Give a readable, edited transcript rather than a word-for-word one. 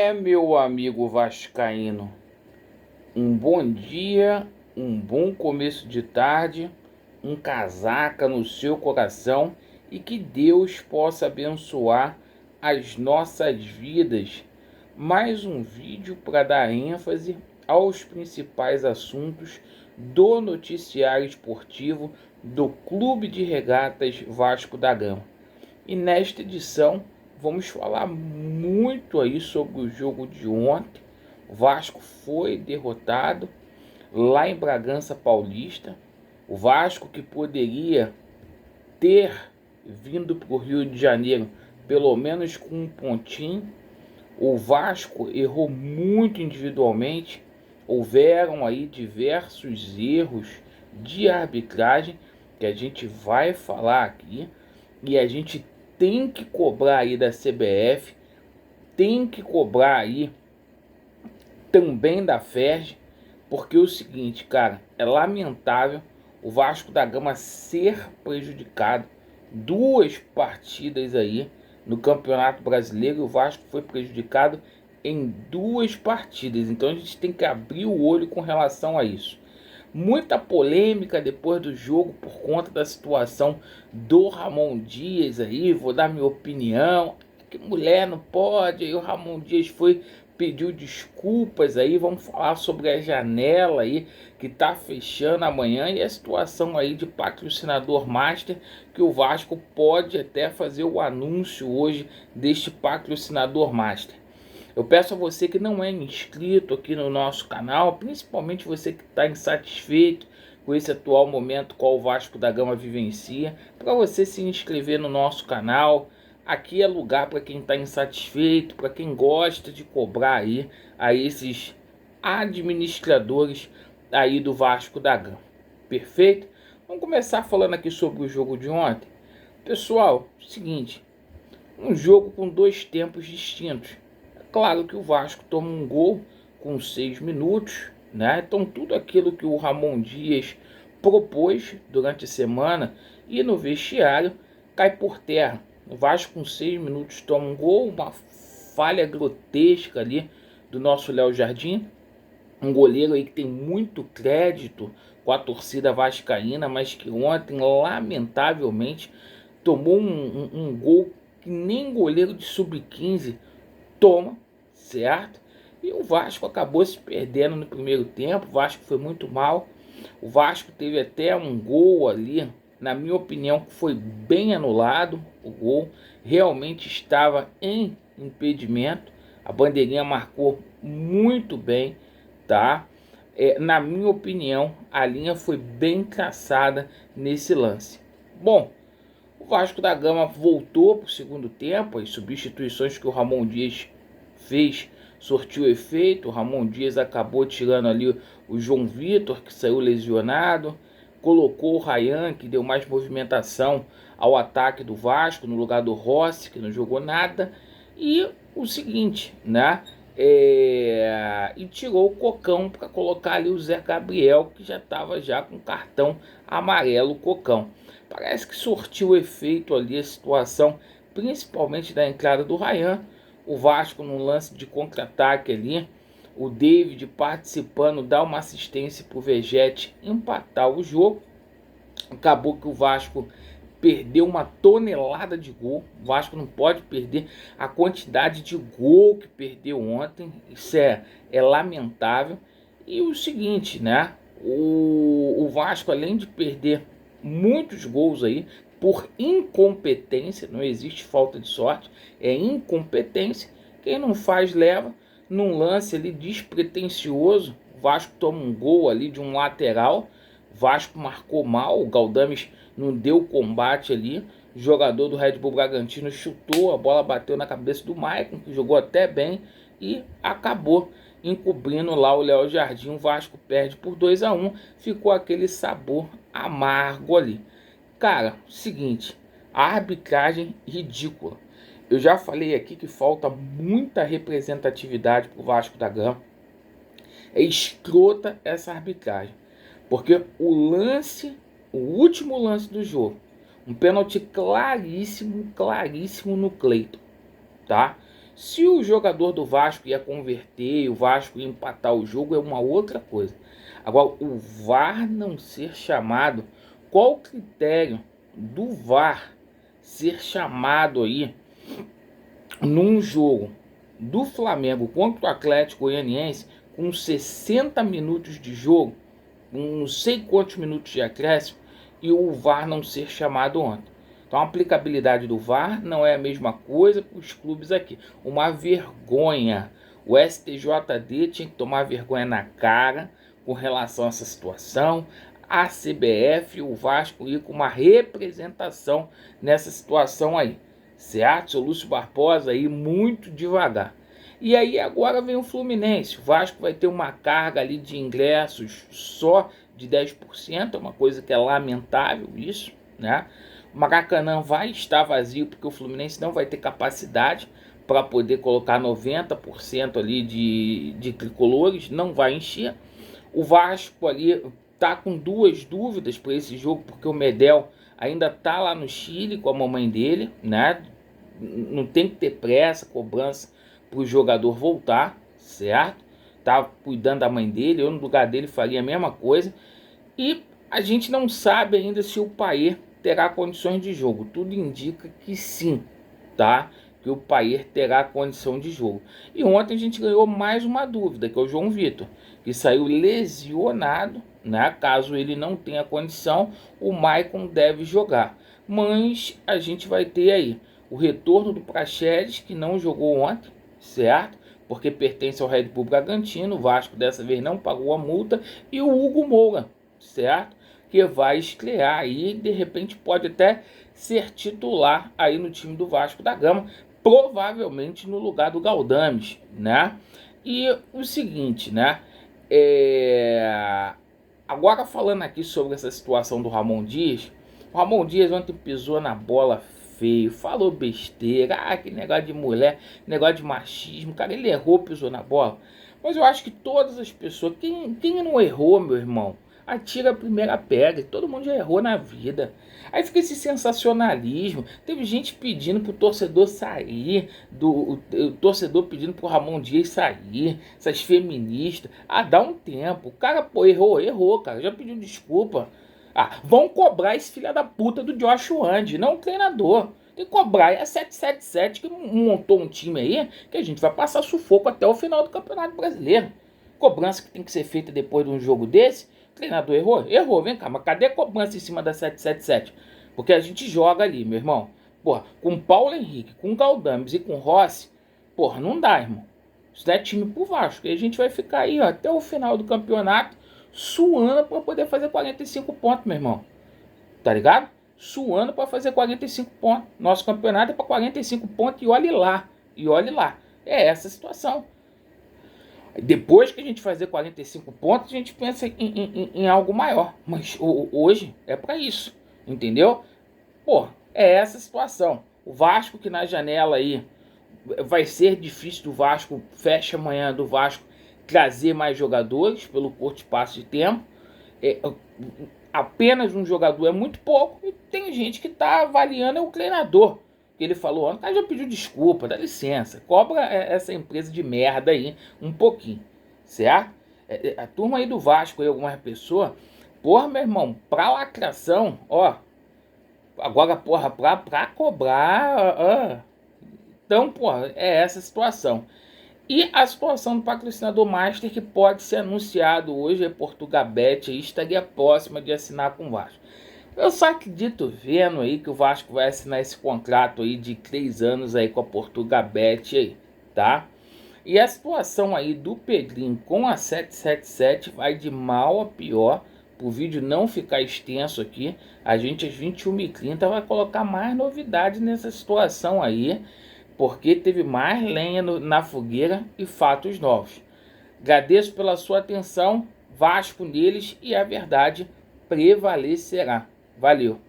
Meu amigo vascaíno, um bom dia, um bom começo de tarde, um casaca no seu coração e que Deus possa abençoar as nossas vidas. Mais um vídeo para dar ênfase aos principais assuntos do noticiário esportivo do Clube de Regatas Vasco da Gama. E nesta edição vamos falar muito aí sobre o jogo de ontem. O Vasco foi derrotado lá em Bragança Paulista. O Vasco que poderia ter vindo para o Rio de Janeiro pelo menos com um pontinho. O Vasco errou muito individualmente. Houveram aí diversos erros de arbitragem que a gente vai falar aqui. E a gente tem que cobrar aí da CBF, tem que cobrar aí também da FERJ, porque é o seguinte, cara, é lamentável o Vasco da Gama ser prejudicado. Duas partidas aí no Campeonato Brasileiro, o Vasco foi prejudicado em duas partidas. Então a gente tem que abrir o olho com relação a isso. Muita polêmica depois do jogo por conta da situação do Ramon Dias aí. Vou dar minha opinião. Que mulher não pode. Aí o Ramon Dias pediu desculpas aí. Vamos falar sobre a janela aí que tá fechando amanhã e a situação aí de patrocinador master, que o Vasco pode até fazer o anúncio hoje deste patrocinador master. Eu peço a você que não é inscrito aqui no nosso canal, principalmente você que está insatisfeito com esse atual momento qual o Vasco da Gama vivencia, para você se inscrever no nosso canal. Aqui é lugar para quem está insatisfeito, para quem gosta de cobrar aí a esses administradores aí do Vasco da Gama. Perfeito? Vamos começar falando aqui sobre o jogo de ontem. Pessoal, seguinte, um jogo com dois tempos distintos. Claro que o Vasco toma um gol com 6 minutos, né? Então tudo aquilo que o Ramon Dias propôs durante a semana e no vestiário cai por terra. O Vasco com 6 minutos toma um gol, uma falha grotesca ali do nosso Léo Jardim. Um goleiro aí que tem muito crédito com a torcida vascaína, mas que ontem, lamentavelmente, tomou um gol que nem goleiro de sub-15 toma, certo? E o Vasco acabou se perdendo no primeiro tempo. O Vasco foi muito mal. O Vasco teve até um gol ali, na minha opinião, que foi bem anulado. O gol realmente estava em impedimento. A bandeirinha marcou muito bem, tá? Na minha opinião, a linha foi bem traçada nesse lance. Bom, o Vasco da Gama voltou para o segundo tempo. As substituições que o Ramon Dias fez sortiu efeito. O Ramon Dias acabou tirando ali o João Vitor, que saiu lesionado. Colocou o Ryan, que deu mais movimentação ao ataque do Vasco, no lugar do Rossi, que não jogou nada. E o seguinte, né? E tirou o Cocão para colocar ali o Zé Gabriel, que já estava já com cartão amarelo. Cocão parece que sortiu efeito ali a situação, principalmente da entrada do Ryan. O Vasco no lance de contra-ataque ali, o David participando, dá uma assistência para o Vegete empatar o jogo. Acabou que o Vasco perdeu uma tonelada de gol. O Vasco não pode perder a quantidade de gol que perdeu ontem. Isso é lamentável. E o seguinte, né? O Vasco, além de perder muitos gols aí por incompetência, não existe falta de sorte, é incompetência. Quem não faz leva. Num lance ali despretensioso, o Vasco toma um gol ali de um lateral. O Vasco marcou mal, o Galdames não deu combate ali. O jogador do Red Bull Bragantino chutou, a bola bateu na cabeça do Maicon, que jogou até bem, e acabou encobrindo lá o Léo Jardim. O Vasco perde por 2-1, ficou aquele sabor amargo ali. Cara, seguinte, a arbitragem ridícula. Eu já falei aqui que falta muita representatividade pro Vasco da Gama. É escrota essa arbitragem. Porque o último lance do jogo, um pênalti claríssimo no Cleiton, tá? Se o jogador do Vasco ia converter, o Vasco ia empatar o jogo, é uma outra coisa. Agora, o VAR não ser chamado, qual o critério do VAR ser chamado aí num jogo do Flamengo contra o Atlético Goianiense com 60 minutos de jogo, com não sei quantos minutos de acréscimo, e o VAR não ser chamado ontem? Então a aplicabilidade do VAR não é a mesma coisa para os clubes aqui. Uma vergonha. O STJD tinha que tomar vergonha na cara com relação a essa situação. A CBF e o Vasco ir com uma representação nessa situação aí. Certo? Seu Lúcio Barbosa aí muito devagar. E aí agora vem o Fluminense. O Vasco vai ter uma carga ali de ingressos só de 10%. É uma coisa que é lamentável isso, né? O Maracanã vai estar vazio porque o Fluminense não vai ter capacidade para poder colocar 90% ali de tricolores, não vai encher. O Vasco ali tá com duas dúvidas para esse jogo, porque o Medel ainda tá lá no Chile com a mamãe dele, né? Não tem que ter pressa, cobrança para o jogador voltar, certo? Tá cuidando da mãe dele, eu no lugar dele faria a mesma coisa. E a gente não sabe ainda se o Payet terá condições de jogo. Tudo indica que sim, tá? Que o Payet terá condição de jogo. E ontem a gente ganhou mais uma dúvida, que é o João Vitor, que saiu lesionado, né? Caso ele não tenha condição, o Maicon deve jogar. Mas a gente vai ter aí o retorno do Praxedes, que não jogou ontem, certo? Porque pertence ao Red Bull Bragantino. O Vasco dessa vez não pagou a multa. E o Hugo Moura, certo? Que vai estrear aí, de repente pode até ser titular aí no time do Vasco da Gama, provavelmente no lugar do Galdames, né? E o seguinte, né? Agora falando aqui sobre essa situação do Ramon Dias, o Ramon Dias ontem pisou na bola feio, falou besteira, que negócio de mulher, negócio de machismo, cara, ele errou, pisou na bola. Mas eu acho que todas as pessoas, quem não errou, meu irmão, atira a primeira pedra, todo mundo já errou na vida. Aí fica esse sensacionalismo, teve gente pedindo pro torcedor sair, o torcedor pedindo pro Ramon Dias sair, essas feministas, dá um tempo, o cara, pô, errou, cara, já pediu desculpa. Vão cobrar esse filho da puta do Josh Wand, não o treinador. Tem que cobrar, é a 777 que montou um time aí, que a gente vai passar sufoco até o final do Campeonato Brasileiro. Cobrança que tem que ser feita depois de um jogo desse. O treinador errou? Errou, vem cá, mas cadê a cobrança em cima da 777? Porque a gente joga ali, meu irmão. Porra, com Paulo Henrique, com Galdames e com Rossi, porra, não dá, irmão. Isso não é time pro Vasco. E a gente vai ficar aí, ó, até o final do campeonato, suando para poder fazer 45 pontos, meu irmão. Tá ligado? Suando para fazer 45 pontos. Nosso campeonato é para 45 pontos e olhe lá. E olhe lá. É essa a situação. Depois que a gente fazer 45 pontos, a gente pensa em algo maior. Mas hoje é para isso. Entendeu? Pô, é essa a situação. O Vasco que na janela aí vai ser difícil do Vasco, fecha amanhã do Vasco trazer mais jogadores pelo curto espaço de tempo. Apenas um jogador é muito pouco e tem gente que está avaliando o treinador. Que ele falou ontem, já pediu desculpa, dá licença, cobra essa empresa de merda aí um pouquinho, certo? A turma aí do Vasco, aí, algumas pessoas, porra, meu irmão, pra lacração, ó, agora, porra, pra cobrar, então, porra, é essa a situação. E a situação do patrocinador Master, que pode ser anunciado hoje, é Portugabet, aí estaria próxima de assinar com o Vasco. Eu só acredito vendo aí que o Vasco vai assinar esse contrato aí de 3 anos aí com a Portugabet aí, tá? E a situação aí do Pedrinho com a 777 vai de mal a pior. Para o vídeo não ficar extenso aqui, a gente às 21h30 vai colocar mais novidades nessa situação aí, porque teve mais lenha na fogueira e fatos novos. Agradeço pela sua atenção, Vasco neles e a verdade prevalecerá. Valeu!